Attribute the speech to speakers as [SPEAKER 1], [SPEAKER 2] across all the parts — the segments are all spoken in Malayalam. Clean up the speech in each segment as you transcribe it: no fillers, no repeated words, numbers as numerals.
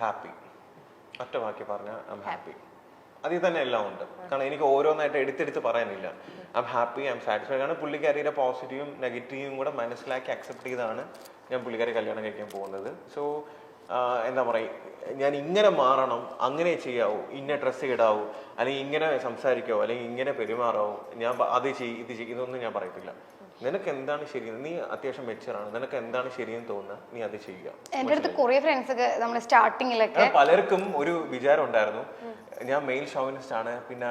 [SPEAKER 1] ഹാപ്പി. ഒറ്റ വാക്കി പറഞ്ഞാൽ ഐ എം ഹാപ്പി. അതിൽ തന്നെ എല്ലാം ഉണ്ട്. കാരണം എനിക്ക് ഓരോന്നായിട്ട് എടുത്തെടുത്ത് പറയാനില്ല. I am happy, I M satisfied. കാരണം പുള്ളിക്കാരിയുടെ പോസിറ്റീവും നെഗറ്റീവും കൂടെ മനസ്സിലാക്കി അക്സെപ്റ്റ് ചെയ്താണ് ഞാൻ പുള്ളിക്കാരി കല്യാണം കഴിക്കാൻ പോകുന്നത്. സോ എന്താ പറയുക, ഞാൻ ഇങ്ങനെ മാറണം, അങ്ങനെ ചെയ്യാവൂ, ഇന്ന ഡ്രസ്സ് ഇടാവൂ, അല്ലെങ്കിൽ ഇങ്ങനെ സംസാരിക്കാവോ, അല്ലെങ്കിൽ ഇങ്ങനെ പെരുമാറാവോ, ഞാൻ അത് ചെയ്യും ഇത് ചെയ്യും, ഇതൊന്നും ഞാൻ പറയത്തില്ല. നിനക്ക് എന്താണ് ശരി, നീ അത്യാവശ്യം മെച്ചറാണ്, നിനക്ക് എന്താണ് ശരിയെന്ന് തോന്നുന്നത് നീ അത് ചെയ്യുക.
[SPEAKER 2] എന്റെ അടുത്ത് കുറെ ഫ്രണ്ട്സ് ഒക്കെ നമ്മുടെ സ്റ്റാർട്ടിങ്ങിലൊക്കെ
[SPEAKER 1] പലർക്കും ഒരു വിചാരം ഉണ്ടായിരുന്നു ഞാൻ മെയിൽ ഷോവിനിസ്റ്റ് ആണ്. പിന്നെ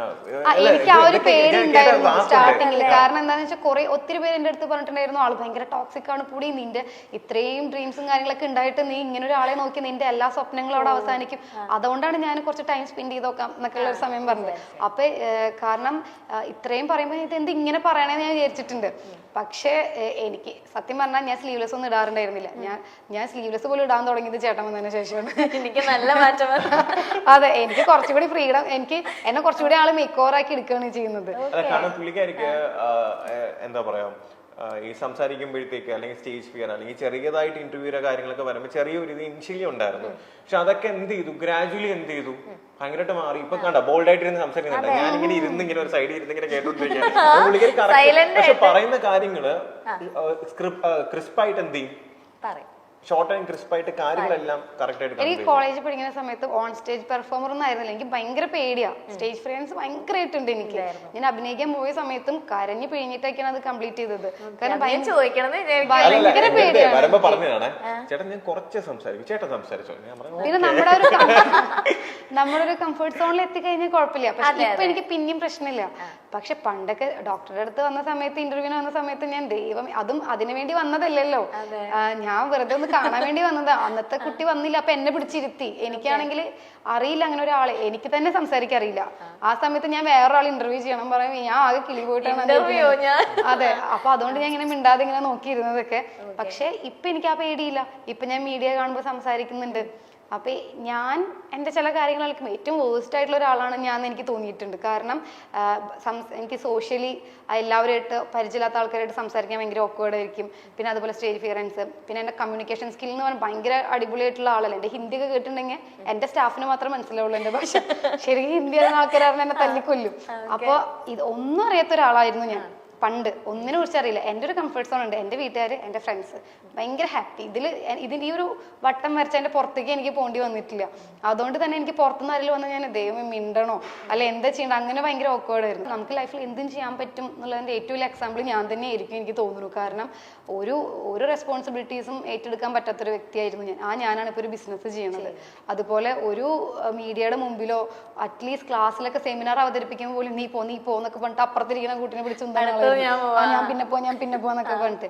[SPEAKER 2] എനിക്ക് ആ ഒരു പേരുണ്ടായിരുന്നു സ്റ്റാർട്ടിങ്ങിൽ. കാരണം എന്താണെന്ന് വെച്ചാൽ കുറെ ഒത്തിരി പേര് എന്റെ അടുത്ത് പറഞ്ഞിട്ടുണ്ടായിരുന്നു ആള് ഭയങ്കര ടോക്സിക് ആണ് കൂടി, നിന്റെ ഇത്രയും ഡ്രീംസും കാര്യങ്ങളൊക്കെ ഉണ്ടായിട്ട് നീ ഇങ്ങനെ ഒരാളെ നോക്കി നിന്റെ എല്ലാ സ്വപ്നങ്ങളും അവിടെ അവസാനിക്കും, അതുകൊണ്ടാണ് ഞാൻ കുറച്ച് ടൈം സ്പെൻഡ് ചെയ്ത് നോക്കാം എന്നൊക്കെയുള്ള ഒരു സമയം പറഞ്ഞത്. അപ്പൊ കാരണം ഇത്രയും പറയുമ്പോൾ ഇത് എന്ത് ഇങ്ങനെ പറയണേന്ന് ഞാൻ വിചാരിച്ചിട്ടുണ്ട്. പക്ഷേ എനിക്ക് സത്യം പറഞ്ഞാൽ ഞാൻ സ്ലീവ്ലെസ് ഒന്നും ഇടാറുണ്ടായിരുന്നില്ല. ഞാൻ സ്ലീവ്ലെസ് പോലും ഇടാൻ തുടങ്ങിയത് ചേട്ടൻ വന്നതിന് ശേഷമാണ്.
[SPEAKER 3] എനിക്ക് നല്ല മാറ്റം.
[SPEAKER 2] അതെ, എനിക്ക് കുറച്ചുകൂടി ഫ്രീഡം, എനിക്ക് എന്നെ കുറച്ചുകൂടി ആള് മേക്ക് ഓവർ ആക്കി എടുക്കുകയാണ് ചെയ്യുന്നത്.
[SPEAKER 1] കാരണം പുള്ളിക്കാരിക്ക് എന്താ പറയാ, ഈ സംസാരിക്കുമ്പോഴത്തേക്ക് അല്ലെങ്കിൽ സ്റ്റേജ് ഫിയർ അല്ലെങ്കിൽ ചെറിയതായിട്ട് ഇന്റർവ്യൂയുടെ കാര്യങ്ങളൊക്കെ വരുമ്പോൾ ചെറിയൊരു ഇത് ഇനിഷ്യലി ഉണ്ടായിരുന്നു. പക്ഷെ അതൊക്കെ എന്ത് ചെയ്തു, ഗ്രാജുവലി എന്ത് ചെയ്തു, ഭയങ്കരമായിട്ട് മാറി. ഇപ്പൊ കണ്ട ബോൾഡായിട്ട് ഇരുന്ന് സംസാരിക്കുന്നുണ്ട്. ഞാനിങ്ങനെ ഇങ്ങനെ ഒരു സൈഡിൽ ഇരുന്ന് ഇങ്ങനെ കേട്ടോണ്ടിരിക്കുകയാണ്. പുള്ളിക്കാരി പക്ഷെ പറയുന്ന കാര്യങ്ങള് ക്രിസ്പായിട്ട് എന്ത് ചെയ്യും, ഷോർട്ട് ആൻഡ് ക്രിസ്പായിട്ട് കാര്യങ്ങളെല്ലാം കറക്റ്റ് ആയിട്ട്.
[SPEAKER 2] എനിക്ക് കോളേജിൽ പഠിക്കുന്ന സമയത്ത് ഓൺ സ്റ്റേജ് പെർഫോമർ ഒന്നും ആയിരുന്നില്ല. എനിക്ക് ഭയങ്കര പേടിയാ, സ്റ്റേജ് ഫ്രണ്ട്സ് ഭയങ്കരമായിട്ടുണ്ട് എനിക്ക്. ഞാൻ അഭിനയിക്കാൻ പോയ സമയത്തും കരഞ്ഞു പിഴിഞ്ഞിട്ടൊക്കെയാണ് അത് കംപ്ലീറ്റ് ചെയ്തത്. കാരണം ഭയങ്കര പേടിയാണ്.
[SPEAKER 1] വരുമ്പോ പറഞ്ഞതാണ് ചേട്ടൻ ഞാൻ കുറച്ച് സംസാരിക്കും, ചേട്ടൻ സംസാരിച്ചോ.
[SPEAKER 2] പിന്നെ നമ്മുടെ ഒരു കംഫർട്ട് സോണിൽ എത്തിക്കഴിഞ്ഞാൽ കുഴപ്പമില്ല. പക്ഷെ ഇപ്പൊ എനിക്ക് പിന്നെയും പ്രശ്നമില്ല. പക്ഷെ പണ്ടൊക്കെ ഡോക്ടറുടെ അടുത്ത് വന്ന സമയത്ത്, ഇന്റർവ്യൂവിന് വന്ന സമയത്ത് ഞാൻ ദൈവം, അതും അതിനു വേണ്ടി വന്നതല്ലല്ലോ, ഞാൻ വെറുതെ ഒന്ന് കാണാൻ വേണ്ടി വന്നതാ. അന്നത്തെ കുട്ടി വന്നില്ല, അപ്പൊ എന്നെ പിടിച്ചിരുത്തി. എനിക്കാണെങ്കിൽ അറിയില്ല അങ്ങനെ ഒരാളെ, എനിക്ക് തന്നെ സംസാരിക്കാൻ അറിയില്ല. ആ സമയത്ത് ഞാൻ വേറൊരാൾ ഇന്റർവ്യൂ ചെയ്യണം പറയും, ഞാൻ ആകെ കിളി പോയിട്ടാണ്. അതെ, അപ്പൊ അതുകൊണ്ട് ഞാൻ ഇങ്ങനെ മിണ്ടാതെ ഇങ്ങനെ നോക്കിയിരുന്നതൊക്കെ. പക്ഷെ ഇപ്പൊ എനിക്ക് ആ പേടിയില്ല. ഇപ്പൊ ഞാൻ മീഡിയ കാണുമ്പോൾ സംസാരിക്കുന്നുണ്ട്. അപ്പൊ ഞാൻ എൻ്റെ ചില കാര്യങ്ങളൊക്കെ ഏറ്റവും വേസ്റ്റ് ആയിട്ടുള്ള ഒരാളാണ് ഞാൻ എനിക്ക് തോന്നിയിട്ടുണ്ട്. കാരണം എനിക്ക് സോഷ്യലി എല്ലാവരുമായിട്ട് പരിചയമില്ലാത്ത ആൾക്കാരായിട്ട് സംസാരിക്കാൻ ഭയങ്കര ഓക്വേർഡ് ആയിരിക്കും. പിന്നെ അതുപോലെ സ്റ്റേജ് ഫിയറൻസ്, പിന്നെ എൻ്റെ കമ്മ്യൂണിക്കേഷൻ സ്കിൽ എന്ന് പറഞ്ഞാൽ ഭയങ്കര അടിപൊളിയായിട്ടുള്ള ആളല്ല. എൻ്റെ ഹിന്ദി ഒക്കെ കേട്ടിട്ടുണ്ടെങ്കിൽ എൻ്റെ സ്റ്റാഫിന് മാത്രം മനസ്സിലാവുള്ളൂ എൻ്റെ ഭാഷ. ശരിക്കും ഹിന്ദി അറിയുന്ന ആൾക്കാരാണ് എന്നെ തല്ലിക്കൊല്ലും. അപ്പോൾ ഇത് ഒന്നും അറിയാത്ത ഒരാളായിരുന്നു ഞാൻ പണ്ട്. ഒന്നിനെ കുറിച്ച് അറിയില്ല. എൻ്റെ ഒരു കംഫർട്ട് സോൺ ഉണ്ട്, എൻ്റെ വീട്ടുകാർ, എൻ്റെ ഫ്രണ്ട്സ്, ഭയങ്കര ഹാപ്പി. ഇതിൻ്റെ ഈ ഒരു വട്ടം വരച്ച എൻ്റെ പുറത്തേക്ക് എനിക്ക് പോകേണ്ടി വന്നിട്ടില്ല. അതുകൊണ്ട് തന്നെ എനിക്ക് പുറത്തുനിന്ന് ആരെങ്കിലും വന്ന് ഞാൻ ദൈവം മിണ്ടണോ അല്ലെ എന്താ ചെയ്യണം അങ്ങനെ ഭയങ്കര ഓക്വേർഡ് ആയിരുന്നു. നമുക്ക് ലൈഫിൽ എന്തും ചെയ്യാൻ പറ്റും എന്നുള്ളതിൻ്റെ ഏറ്റവും വലിയ എക്സാമ്പിൾ ഞാൻ തന്നെ ആയിരിക്കും എനിക്ക് തോന്നുന്നു. കാരണം ഒരു റെസ്പോൺസിബിലിറ്റീസും ഏറ്റെടുക്കാൻ പറ്റാത്തൊരു വ്യക്തിയായിരുന്നു ഞാൻ. ഞാനാണ് ഇപ്പോൾ ഒരു ബിസിനസ് ചെയ്യുന്നത്. അതുപോലെ ഒരു മീഡിയയുടെ മുമ്പിലോ അറ്റ്ലീസ്റ്റ് ക്ലാസ്സിലൊക്കെ സെമിനാർ അവതരിപ്പിക്കുമ്പോൾ പോലും നീ പോ എന്നൊക്കെ പറഞ്ഞിട്ട് അപ്പുറത്തിരിക്കുന്ന കൂട്ടിനെ പിടിച്ച് ഞാൻ പിന്നെ പോന്നൊക്കെ പറഞ്ഞിട്ട്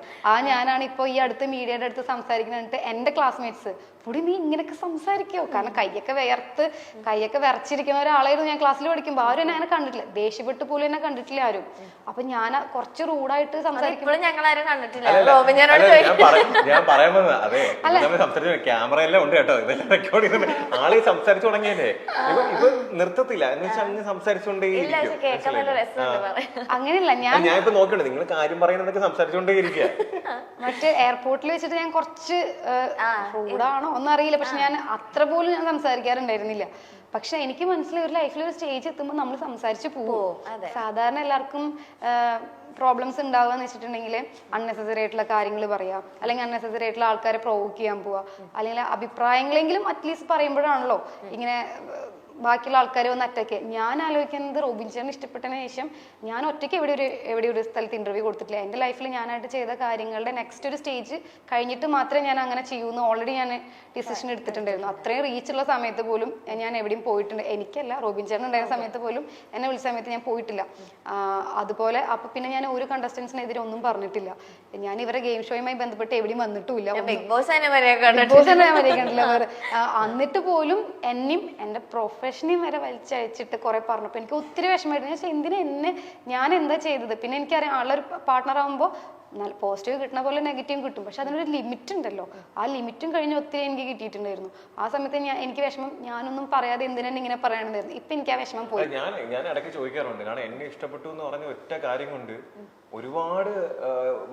[SPEAKER 2] ഞാനാണ് ഇപ്പൊ ഈ അടുത്ത് മീഡിയയുടെ അടുത്ത് സംസാരിക്കുന്നിട്ട് എന്റെ ക്ലാസ്മേറ്റ്സ് പൊടി നീ ഇങ്ങനെയൊക്കെ സംസാരിക്കോ. കാരണം കൈയൊക്കെ വിറച്ചിരിക്കുന്ന ഒരാളായിരുന്നു ഞാൻ ക്ലാസ്സിൽ പഠിക്കുമ്പോൾ. ആരും എന്നെ കണ്ടിട്ടില്ല, ദേഷ്യപ്പെട്ട് പോലും എന്നെ കണ്ടിട്ടില്ല ആരും. അപ്പൊ ഞാൻ കുറച്ച് റൂഡായിട്ട് സംസാരിക്കുമ്പോൾ
[SPEAKER 1] ക്യാമറ എല്ലാം ഉണ്ട് കേട്ടോ, ഇതെല്ലാം റെക്കോർഡ് ചെയ്യുന്നുണ്ട്. ആള് സംസാരിച്ചു തുടങ്ങിയല്ലേ, ഇപ്പൊ നിർത്തത്തില്ല എന്ന് വെച്ചാൽ അങ്ങ് സംസാരിച്ചോണ്ടേ.
[SPEAKER 2] അങ്ങനെയല്ല, ഞാൻ
[SPEAKER 1] ഇപ്പൊ നോക്കണ്ടേ നിങ്ങൾ കാര്യം പറയുന്നതൊക്കെ സംസാരിച്ചോണ്ടേ ഇരിക്കുക.
[SPEAKER 2] മറ്റേ എയർപോർട്ടിൽ വെച്ചിട്ട് ഞാൻ കുറച്ച് റൂഡാണോ ഒന്നും അറിയില്ല, പക്ഷെ ഞാൻ അത്ര പോലും ഞാൻ സംസാരിക്കാറുണ്ടായിരുന്നില്ല. പക്ഷെ എനിക്ക് മനസ്സിലായി ഒരു ലൈഫിൽ ഒരു സ്റ്റേജ് എത്തുമ്പോൾ നമ്മൾ സംസാരിച്ച് പോവും. സാധാരണ എല്ലാവർക്കും പ്രോബ്ലംസ് ഉണ്ടാവുക എന്ന് വെച്ചിട്ടുണ്ടെങ്കിൽ അൺനെസസറി ആയിട്ടുള്ള കാര്യങ്ങൾ പറയാം, അല്ലെങ്കിൽ അൺനെസസറി ആയിട്ടുള്ള ആൾക്കാരെ പ്രൊവോക്ക് ചെയ്യാൻ പോവുക, അല്ലെങ്കിൽ അഭിപ്രായങ്ങളെങ്കിലും അറ്റ്ലീസ്റ്റ് പറയുമ്പോഴാണല്ലോ ഇങ്ങനെ ബാക്കിയുള്ള ആൾക്കാരെ ഒന്ന് അറ്റാക്ക്. ഞാൻ ആലോചിക്കുന്നത് റോബിൻ ചേട്ടന് ഇഷ്ടപ്പെട്ടതിന് ശേഷം ഞാൻ ഒറ്റയ്ക്ക് എവിടെ ഒരു സ്ഥലത്ത് ഇന്റർവ്യൂ കൊടുത്തിട്ടില്ല. എൻ്റെ ലൈഫിൽ ഞാനായിട്ട് ചെയ്ത കാര്യങ്ങളുടെ നെക്സ്റ്റ് ഒരു സ്റ്റേജ് കഴിഞ്ഞിട്ട് മാത്രമേ ഞാൻ അങ്ങനെ ചെയ്യൂന്ന് ഓൾറെഡി ഞാൻ ഡിസിഷൻ എടുത്തിട്ടുണ്ടായിരുന്നു. അത്രയും റീച്ചുള്ള സമയത്ത് പോലും ഞാൻ എവിടെയും പോയിട്ടുണ്ട്. എനിക്കല്ല, റോബിൻ ചേട്ടൻ ഉണ്ടായിരുന്ന സമയത്ത് പോലും എന്നെ വിളിച്ച സമയത്ത് ഞാൻ പോയിട്ടില്ല. അതുപോലെ അപ്പൊ പിന്നെ ഞാൻ ഒരു കണ്ടസ്റ്റൻസിനെതിരെ ഒന്നും പറഞ്ഞിട്ടില്ല. ഞാൻ ഇവരെ ഗെയിം ഷോയുമായി ബന്ധപ്പെട്ട് എവിടെയും വന്നിട്ടുമില്ല.
[SPEAKER 3] ബിഗ് ബോസ് ഞാൻ
[SPEAKER 2] കണ്ടില്ല. എന്നിട്ട് പോലും എന്നെയും എൻ്റെ പ്രൊഫഷനെയും വരെ വലിച്ചയച്ചിട്ട് കുറെ പറഞ്ഞപ്പോൾ എനിക്ക് ഒത്തിരി വിഷമമായിട്ട്. ഞാൻ എന്താ ചെയ്തത്? പിന്നെ എനിക്കറിയാം ആളൊരു പാർട്ട്ണർ ആകുമ്പോൾ നല്ല പോസിറ്റീവ് കിട്ടുന്ന പോലെ നെഗറ്റീവ് കിട്ടും, പക്ഷെ അതിനൊരു ലിമിറ്റ് ഉണ്ടല്ലോ. ആ ലിമിറ്റും കഴിഞ്ഞ് ഒത്തിരി എനിക്ക് കിട്ടിയിട്ടുണ്ടായിരുന്നു. ആ സമയത്ത് എനിക്ക് വിഷമം, ഞാനൊന്നും പറയാതെ എന്തിനാണ് ഇങ്ങനെ പറയണതായിരുന്നു. ഇപ്പൊ എനിക്ക് ആ വിഷമം പോയി.
[SPEAKER 1] ഞാൻ ഇടയ്ക്ക് ചോദിക്കാറുണ്ട്, കാരണം എന്നെ ഇഷ്ടപ്പെട്ടു എന്ന് പറഞ്ഞ ഒറ്റ കാര്യം കൊണ്ട് ഒരുപാട്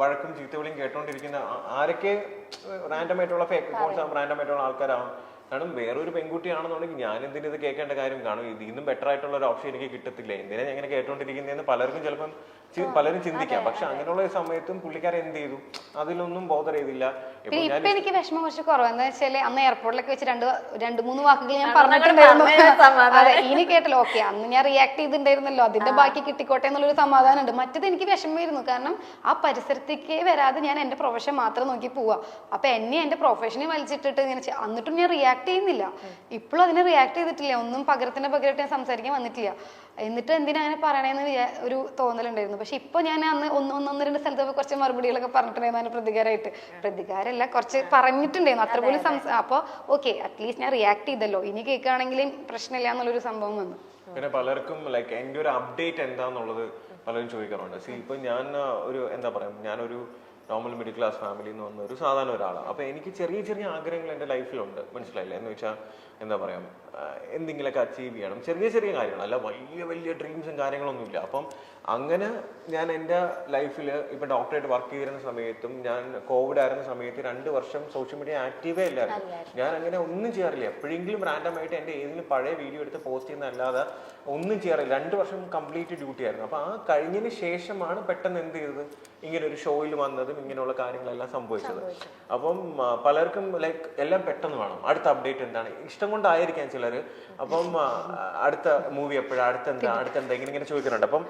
[SPEAKER 1] വഴക്കും ചീത്തവിളിയും കേട്ടോണ്ടിരിക്കുന്ന ആരൊക്കെ റാൻഡമായിട്ടുള്ള ഫേക്ക് അക്കൗണ്ട്സ് റാൻഡമായിട്ടുള്ള ആൾക്കാരാവും. കാരണം വേറൊരു പെൺകുട്ടിയാണെന്നുണ്ടെങ്കിൽ ഞാൻ എന്തിനും ഇത് കേൾക്കേണ്ട കാര്യം കാണും, ഇതിൽ നിന്നും ബെറ്റർ ആയിട്ടുള്ള ഒരു ഓപ്ഷൻ എനിക്ക് കിട്ടത്തില്ല, എന്തിനാ ഞാൻ ഇങ്ങനെ കേട്ടോണ്ടിരിക്കുന്നതെന്ന് പലർക്കും ചിലപ്പം പലരും ചിന്തിക്കാം. പക്ഷെ അങ്ങനെയുള്ള സമയത്തും പുള്ളിക്കാരൻ എന്ത് ചെയ്തു, അതിലൊന്നും ബോധർ ചെയ്തില്ല.
[SPEAKER 2] ഇപ്പൊ എനിക്ക് വിഷമം കുറച്ച് കുറവെന്ന് വെച്ചാല് അന്ന് എയർപോർട്ടിലൊക്കെ വെച്ച് രണ്ട് മൂന്ന് വാക്കുകൾ ഞാൻ പറഞ്ഞിട്ടുണ്ടായിരുന്നു. അതെ, ഇനി കേട്ടല്ലോ, ഓക്കെ അന്ന് ഞാൻ റിയാക്ട് ചെയ്തിട്ടുണ്ടായിരുന്നല്ലോ, അതിന്റെ ബാക്കി കിട്ടിക്കോട്ടെ എന്നുള്ളൊരു സമാധാനം ഉണ്ട്. മറ്റത് എനിക്ക് വിഷമമായിരുന്നു, കാരണം ആ പരിസരത്തേക്ക് വരാതെ ഞാൻ എന്റെ പ്രൊഫഷൻ മാത്രം നോക്കി പോവാ. അപ്പൊ എന്നെ എന്റെ പ്രൊഫഷനെ വലിച്ചിട്ടിട്ട് ഇങ്ങനെ എന്നിട്ടും ഞാൻ റിയാക്ട് ചെയ്യുന്നില്ല. ഇപ്പോഴും അതിനെ റിയാക്ട് ചെയ്തിട്ടില്ല, ഒന്നും പകരമായിട്ട് ഞാൻ സംസാരിക്കാൻ വന്നിട്ടില്ല. എന്നിട്ട് എന്തിനാ അങ്ങനെ പറയണേന്ന് ഒരു തോന്നലുണ്ടായിരുന്നു. പക്ഷെ ഇപ്പൊ ഞാൻ അന്ന് ഒന്ന് രണ്ട് സ്ഥലത്ത് കുറച്ച് മറുപടികളൊക്കെ പറഞ്ഞിട്ടുണ്ടായിരുന്നു പ്രതികാരമല്ല, കുറച്ച് പറഞ്ഞിട്ടുണ്ടായിരുന്നു അത്ര പോലും അപ്പൊ ഓക്കെ അറ്റ്ലീസ്റ്റ് ഞാൻ റിയാക്ട് ചെയ്തല്ലോ, ഇനി കേൾക്കുകയാണെങ്കിലും പ്രശ്നമില്ല എന്നുള്ളൊരു സംഭവം വന്നു.
[SPEAKER 1] പിന്നെ പലർക്കും ലൈക്ക് എന്റെ ഒരു അപ്ഡേറ്റ് എന്താന്നുള്ളത് പലരും ചോദിക്കാറുണ്ട്. ഇപ്പൊ ഞാൻ ഒരു എന്താ പറയാ, ഞാനൊരു നോർമൽ മിഡിൽ ക്ലാസ് ഫാമിലിയിൽ നിന്ന് വന്ന ഒരു സാധാരണ ഒരാളാണ്. അപ്പൊ എനിക്ക് ചെറിയ ചെറിയ ആഗ്രഹങ്ങൾ എൻ്റെ ലൈഫിലുണ്ട്, മനസ്സിലായില്ലേ? എന്ന് വെച്ചാൽ എന്താ പറയാ, എന്തെങ്കിലുമൊക്കെ അച്ചീവ് ചെയ്യണം, ചെറിയ ചെറിയ കാര്യങ്ങൾ, അല്ല വലിയ വലിയ ഡ്രീംസും കാര്യങ്ങളൊന്നുമില്ല. അപ്പം അങ്ങനെ ഞാൻ എൻ്റെ ലൈഫിൽ ഇപ്പം ഡോക്ടറായിട്ട് വർക്ക് ചെയ്തിരുന്ന സമയത്തും ഞാൻ കോവിഡ് ആയിരുന്ന സമയത്ത് 2 വർഷം സോഷ്യൽ മീഡിയ ആക്റ്റീവേ ഇല്ലായിരുന്നു. ഞാൻ അങ്ങനെ ഒന്നും ചെയ്യാറില്ല. എപ്പോഴെങ്കിലും റാൻഡമായിട്ട് എൻ്റെ ഏതെങ്കിലും പഴയ വീഡിയോ എടുത്ത് പോസ്റ്റ് ചെയ്യുന്നതല്ലാതെ ഒന്നും ചെയ്യാറില്ല. 2 വർഷം കംപ്ലീറ്റ് ഡ്യൂട്ടി ആയിരുന്നു. അപ്പം ആ കഴിഞ്ഞതിന് ശേഷമാണ് പെട്ടെന്ന് എന്ത് ചെയ്തത്, ഇങ്ങനെ ഒരു ഷോയിൽ വന്നതും ഇങ്ങനെയുള്ള കാര്യങ്ങളെല്ലാം സംഭവിച്ചത്. അപ്പം പലർക്കും ലൈക്ക് എല്ലാം പെട്ടെന്ന് വേണം, അടുത്ത അപ്ഡേറ്റ് എന്താണ്, ഇഷ്ടം കൊണ്ടായിരിക്കാം ചിലർ. അപ്പം അടുത്ത മൂവി എപ്പോഴാണ്, അടുത്തെന്താ ഇങ്ങനെ ചോദിക്കുന്നുണ്ട്. അപ്പം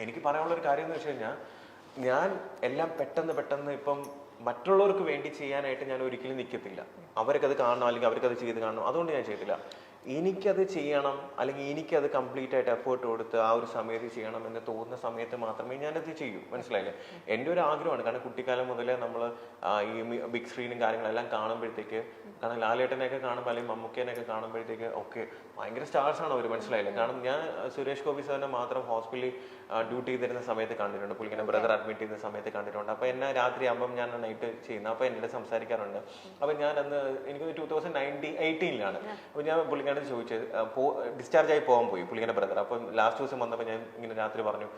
[SPEAKER 1] എനിക്ക് പറയാനുള്ളൊരു കാര്യം എന്ന് വെച്ച് കഴിഞ്ഞാൽ, ഞാൻ എല്ലാം പെട്ടെന്ന് ഇപ്പം മറ്റുള്ളവർക്ക് വേണ്ടി ചെയ്യാനായിട്ട് ഞാൻ ഒരിക്കലും നിൽക്കത്തില്ല. അവർക്കത് കാണണം, അല്ലെങ്കിൽ അവർക്കത് ചെയ്ത് കാണണം, അതുകൊണ്ട് ഞാൻ ചെയ്തില്ല. എനിക്കത് ചെയ്യണം, അല്ലെങ്കിൽ എനിക്കത് കംപ്ലീറ്റ് ആയിട്ട് എഫേർട്ട് കൊടുത്ത് ആ ഒരു സമയത്ത് ചെയ്യണം എന്ന് തോന്നുന്ന സമയത്ത് മാത്രമേ ഞാനത് ചെയ്യൂ, മനസ്സിലായില്ലേ? എൻ്റെ ഒരു ആഗ്രഹമാണ്. കാരണം കുട്ടിക്കാലം മുതലേ നമ്മൾ ഈ ബിഗ് സ്ക്രീനും കാര്യങ്ങളെല്ലാം കാണുമ്പോഴത്തേക്ക്, കാരണം ലാലേട്ടനെയൊക്കെ കാണുമ്പോൾ അല്ലെങ്കിൽ മമ്മൂക്കേനെയൊക്കെ കാണുമ്പോഴത്തേക്ക് ഒക്കെ ഭയങ്കര സ്റ്റാർസാണ് അവർ, മനസ്സിലായില്ലേ? കാരണം ഞാൻ സുരേഷ് ഗോപി സാറിനെ മാത്രം ഹോസ്പിറ്റലിൽ ഡ്യൂട്ടി ചെയ്തിരുന്ന സമയത്ത് കണ്ടിട്ടുണ്ട്, പുള്ളിങ്ങനെ ബ്രദർ അഡ്മിറ്റ് ചെയ്യുന്ന സമയത്ത് കണ്ടിട്ടുണ്ട്. അപ്പോൾ എന്നെ രാത്രി ആകുമ്പം ഞാൻ നൈറ്റ് ചെയ്യുന്നത്, അപ്പോൾ എന്നോട് സംസാരിക്കാറുണ്ട്. അപ്പോൾ ഞാൻ അന്ന് എനിക്ക് 2018 അപ്പോൾ ഞാൻ പുള്ളിക്കാരൻ ചോദിച്ചത്, ഡിസ്ചാർജ് ആയി പോകാൻ പോയി പുള്ളിക്കാരൻ്റെ ബ്രദർ. അപ്പം ലാസ്റ്റ് ദിവസം വന്നപ്പോൾ ഞാൻ ഇങ്ങനെ രാത്രി പറഞ്ഞു,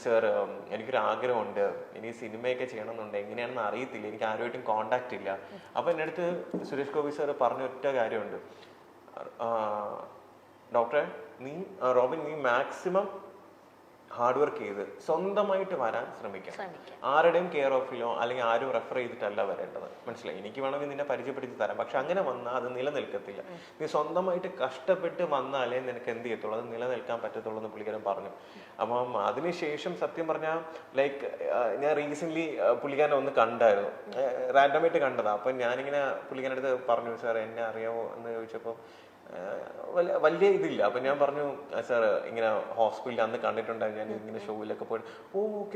[SPEAKER 1] സാർ എനിക്കൊരു ആഗ്രഹമുണ്ട്, ഇനി സിനിമയൊക്കെ ചെയ്യണമെന്നുണ്ട്, എങ്ങനെയാണെന്ന് അറിയത്തില്ല, എനിക്ക് ആരുമായിട്ടും കോണ്ടാക്ട് ഇല്ല. അപ്പോൾ എൻ്റെ അടുത്ത് സുരേഷ് ഗോപി സാർ പറഞ്ഞ ഒറ്റ കാര്യമുണ്ട്, ഡോക്ടറെ റോബിൻ നീ മാക്സിമം ഹാർഡ് വർക്ക് ചെയ്ത് സ്വന്തമായിട്ട് വരാൻ ശ്രമിക്കാം. ആരുടെയും കെയർ ഓഫിലോ അല്ലെങ്കിൽ ആരും റെഫർ ചെയ്തിട്ടല്ല വരേണ്ടത്, മനസ്സിലായി? എനിക്ക് വേണമെങ്കിൽ നിന്നെ പരിചയപ്പെടുത്തി തരാം, പക്ഷെ അങ്ങനെ വന്നാൽ അത് നിലനിൽക്കത്തില്ല. നീ സ്വന്തമായിട്ട് കഷ്ടപ്പെട്ട് വന്നാലേ നിനക്ക് എന്ത് ചെയ്യത്തുള്ളൂ, അത് നിലനിൽക്കാൻ പറ്റത്തുള്ളൂ എന്ന് പുള്ളിക്കാരൻ പറഞ്ഞു. അപ്പം അതിനുശേഷം സത്യം പറഞ്ഞാൽ ലൈക്ക് ഞാൻ റീസെന്റ് പുള്ളിക്കാരനെ ഒന്ന് കണ്ടായിരുന്നു, റാൻഡമായിട്ട് കണ്ടതാ. അപ്പം ഞാനിങ്ങനെ പുള്ളിക്കാരൻ്റെ അടുത്ത് പറഞ്ഞു, സാർ എന്നെ അറിയാമോ എന്ന് ചോദിച്ചപ്പോൾ വലിയ ഇതില്ല. അപ്പം ഞാൻ പറഞ്ഞു, സാർ ഇങ്ങനെ ഹോസ്പിറ്റലിൽ അന്ന് കണ്ടിട്ടുണ്ടായിരുന്നു, ഞാൻ ഇങ്ങനെ ഷോയിലൊക്കെ പോയിട്ട്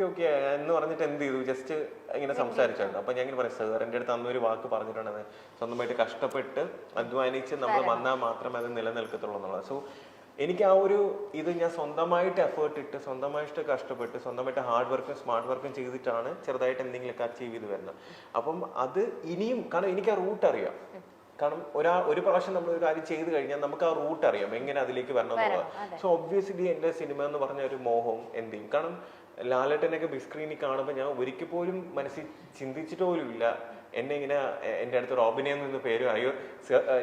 [SPEAKER 1] ഓക്കെ എന്ന് പറഞ്ഞിട്ട് എന്ത് ചെയ്തു, ജസ്റ്റ് ഇങ്ങനെ സംസാരിച്ചായിരുന്നു. അപ്പം ഞാൻ ഇങ്ങനെ പറയാം, സാർ എൻ്റെ അടുത്ത് അന്നൊരു വാക്ക് പറഞ്ഞിട്ടുണ്ടെന്ന്, സ്വന്തമായിട്ട് കഷ്ടപ്പെട്ട് അധ്വാനിച്ച് നമ്മൾ വന്നാൽ മാത്രമേ അത് നിലനിൽക്കത്തുള്ളൂ എന്നുള്ളത്. സോ എനിക്ക് ആ ഒരു ഇത് ഞാൻ സ്വന്തമായിട്ട് എഫേർട്ട് ഇട്ട്, സ്വന്തമായിട്ട് കഷ്ടപ്പെട്ട്, സ്വന്തമായിട്ട് ഹാർഡ് വർക്കും സ്മാർട്ട് വർക്കും ചെയ്തിട്ടാണ് ചെറുതായിട്ട് എന്തെങ്കിലുമൊക്കെ അച്ചീവ് ചെയ്ത് വരുന്നത്. അപ്പം അത് ഇനിയും, കാരണം എനിക്ക് ആ റൂട്ട് അറിയാം. കാരണം ഒരു പ്രാവശ്യം നമ്മൾ ഒരു കാര്യം ചെയ്ത് കഴിഞ്ഞാൽ നമുക്ക് ആ റൂട്ട് അറിയാം, എങ്ങനെ അതിലേക്ക് വരണം എന്നുള്ളത്. സോ ഒബ്വിയസ്ലി എൻ്റെ സിനിമ എന്ന് പറഞ്ഞ ഒരു മോഹവും എന്ത് ചെയ്യും, കാരണം ലാലേട്ടനൊക്കെ ബിഗ് സ്ക്രീനിൽ കാണുമ്പോൾ ഞാൻ ഒരിക്കൽ പോലും മനസ്സിൽ ചിന്തിച്ചിട്ട് പോലും ഇല്ല എന്നെ ഇങ്ങനെ എൻ്റെ അടുത്ത് റോബിനെ എന്ന് പേര് അറിയോ.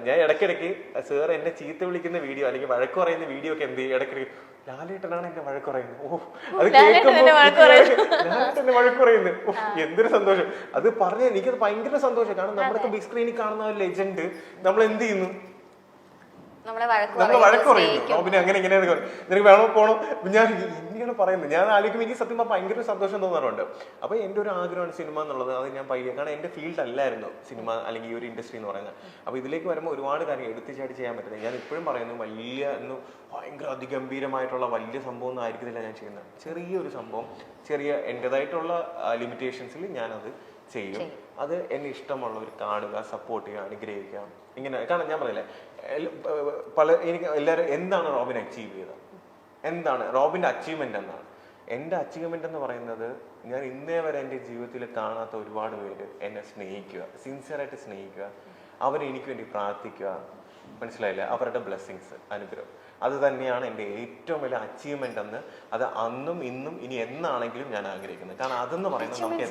[SPEAKER 1] ഞാൻ ഇടയ്ക്കിടയ്ക്ക് സാർ എന്നെ ചീത്ത വിളിക്കുന്ന വീഡിയോ അല്ലെങ്കിൽ വഴക്ക് പറയുന്ന വീഡിയോ ഒക്കെ എന്ത് ചെയ്യും, ഇടയ്ക്കിടയ്ക്ക് ലാലേട്ടനാണ് എന്നെ വഴക്ക് പറയുന്നത്. ഓ അത് കേൾക്കുമ്പോൾ ലാലേട്ടനെ വഴക്ക് പറയുന്നത്, ഓ എന്തൊരു സന്തോഷം. അത് പറഞ്ഞാൽ എനിക്കത് ഭയങ്കര സന്തോഷം. കാരണം നമ്മളൊക്കെ ബിഗ് സ്ക്രീനിൽ കാണുന്ന ഒരു ലെജൻഡ് നമ്മൾ എന്ത് ചെയ്യുന്നു, നമ്മളെ വഴക്ക് പറയുന്നു. റോബിനെ അങ്ങനെ ഇങ്ങനെയാണ്, നിനക്ക് വേണോ പോണോ, ഞാൻ ഇങ്ങനെയാണ് പറയുന്നത്. ഞാൻ ആലോചിക്കുമ്പോൾ എനിക്ക് സത്യം ഭയങ്കര സന്തോഷം തോന്നാറുണ്ട്. അപ്പൊ എൻ്റെ ഒരു ആഗ്രഹമാണ് സിനിമ എന്നുള്ളത്. അത് ഞാൻ പയ്യെ, കാരണം എൻ്റെ ഫീൽഡ് അല്ലായിരുന്നു സിനിമ അല്ലെങ്കിൽ ഈ ഒരു ഇൻഡസ്ട്രി എന്ന് പറയുന്നത്. അപ്പൊ ഇതിലേക്ക് വരുമ്പോൾ ഒരുപാട് കാര്യം എടുത്തുചാടി ചെയ്യാൻ പറ്റുന്നത്. ഞാൻ ഇപ്പോഴും പറയുന്നു, ഭയങ്കര അതിഗംഭീരമായിട്ടുള്ള വലിയ സംഭവം ഒന്നും ആയിരിക്കുന്നില്ല ഞാൻ ചെയ്യുന്നത്. ചെറിയൊരു സംഭവം, ചെറിയ എൻ്റെതായിട്ടുള്ള ലിമിറ്റേഷൻസിൽ ഞാനത് ചെയ്യും. അത് എന്നെ ഇഷ്ടമുള്ളവർ കാണുക, സപ്പോർട്ട് ചെയ്യുക, അനുഗ്രഹിക്കുക, ഇങ്ങനെ. കാരണം ഞാൻ പറയില്ലേ, എനിക്ക് എല്ലാവരും എന്താണ് റോബിൻ അച്ചീവ് ചെയ്തത്, എന്താണ് റോബിൻ്റെ അച്ചീവ്മെന്റ് എന്നാണ്. എൻ്റെ അച്ചീവ്മെന്റ് എന്ന് പറയുന്നത്, ഞാൻ ഇന്നേ വരെ എൻ്റെ ജീവിതത്തിൽ കാണാത്ത ഒരുപാട് പേര് എന്നെ സ്നേഹിക്കുക, സിൻസിയറായിട്ട് സ്നേഹിക്കുക, അവരെനിക്ക് വേണ്ടി പ്രാർത്ഥിക്കുക, മനസ്സിലായില്ല, അവരുടെ ബ്ലെസ്സിങ്സ്, അനുഗ്രഹം. അത് തന്നെയാണ് എൻ്റെ ഏറ്റവും വലിയ അച്ചീവ്മെന്റ് എന്ന്. അത് അന്നും ഇന്നും ഇനി എന്നാണെങ്കിലും ഞാൻ ആഗ്രഹിക്കുന്നത്. കാരണം അതെന്ന് പറയുന്നത് നമുക്ക്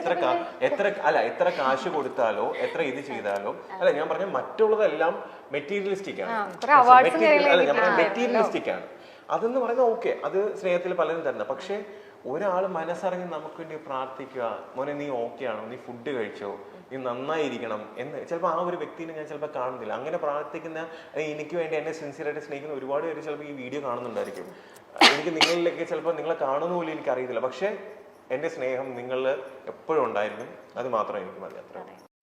[SPEAKER 1] എത്ര കാശ് കൊടുത്താലോ എത്ര ഇത് ചെയ്താലോ അല്ല, ഞാൻ പറഞ്ഞ മറ്റുള്ളതെല്ലാം മെറ്റീരിയലിസ്റ്റിക് ആണ്. മെറ്റീരിയലിസ്റ്റിക് ആണ് അതെന്ന് പറയുന്നത്. ഓക്കെ, അത് സ്നേഹത്തിൽ പലരും തരുന്ന. പക്ഷെ ഒരാൾ മനസ്സറിഞ്ഞ് നമുക്ക് വേണ്ടി പ്രാർത്ഥിക്കുക, മോനെ നീ ഓക്കെ ആണോ, നീ ഫുഡ് കഴിച്ചോ, നീ നന്നായിരിക്കണം എന്ന് ചിലപ്പോൾ ആ ഒരു വ്യക്തിനെ ഞാൻ ചിലപ്പോൾ കാണുന്നില്ല. അങ്ങനെ പ്രാർത്ഥിക്കുന്ന, എനിക്ക് വേണ്ടി എന്നെ സിൻസിയറായിട്ട് സ്നേഹിക്കുന്ന ഒരുപാട് പേര് ചിലപ്പോൾ ഈ വീഡിയോ കാണുന്നുണ്ടായിരിക്കും. എനിക്ക് നിങ്ങളിലേക്ക് ചിലപ്പോൾ നിങ്ങളെ കാണുന്ന പോലും എനിക്ക് അറിയത്തില്ല. പക്ഷെ എൻ്റെ സ്നേഹം നിങ്ങളിൽ എപ്പോഴും ഉണ്ടായിരിക്കും. അത് മാത്രമേ എനിക്ക് മതി. അത്ര